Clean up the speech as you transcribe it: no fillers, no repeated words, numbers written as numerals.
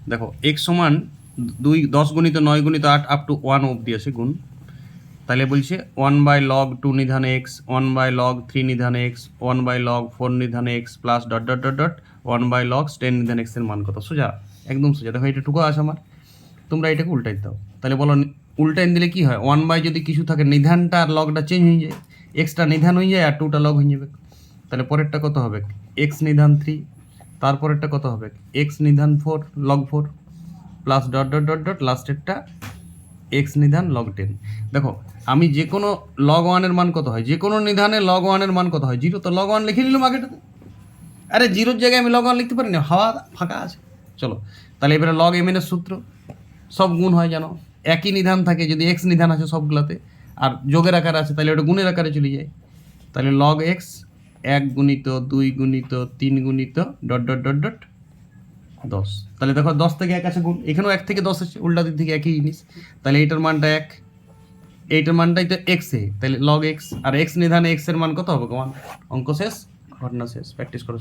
দেখো এক্স সমান 10 গুণিত 9 গুণিত 8 আপ টু 1 অবধি আছে গুণ। তাহলে বলছে 1/log 2 নিধান এক্স, 1/log 3 নিধান এক্স, 1/log 4 নিধান x plus dot dot dot dot 1/log 10 নিধান এক্স এর মান কত? সোজা, একদম সোজা। দেখো এটা টুকু আছে আমার, তোমরা এটাকে উল্টাই দাও। তাহলে বলো উল্টাই দিলে কি হয়? 1 যদি কিছু থাকে নিধানটা আর লগটা চেঞ্জ হয়ে যায়, এক্সটা নিধান হয়ে যায় আর 2টা লগ হয়ে যাবে। তাহলে পরেরটা কত হবে? এক্স নিধান 3, তারপরেরটা কত হবে? এক্স নিধান 4 log 4 plus dot dot dot dot লাস্টেরটা এক্স নিধান log 10। দেখো আমি যে কোনো log 1 এর মান কত হয়, যে কোনো নিধানে log 1 এর মান কত হয়? 0। তো log 1 লিখে নিলাম আগেটাতে। আরে 0-র জায়গায় আমি log 1 লিখতে পারি না, হাওয়া ফাঁকা আছে। চলো তাহলে এবারে log mn এর সূত্র, সব গুণ হয় জানো, একই নিধান থাকে যদি এক্স নিধান আছে সবগুলাতে, আর যোগের আকারে আছে তাহলে ওটা গুণের আকারে চলে যায়। তাহলে log x 1 গুণিত 2 গুণিত 3 গুণিত ডট ডট ডট ডট 10। তাহলে দেখো 10 থেকে 1 আছে গুণ, এখানেও 1 থেকে 10 আছে, উল্টা দিক থেকে একই জিনিস। তাহলে এইটার মানটা 1, এইটার মানটাই তো x এ, তাহলে log x, আর x নিধানে x এর মান কত হবে? 1। অঙ্ক শেষ, ঘটনা শেষ। প্র্যাকটিস করো।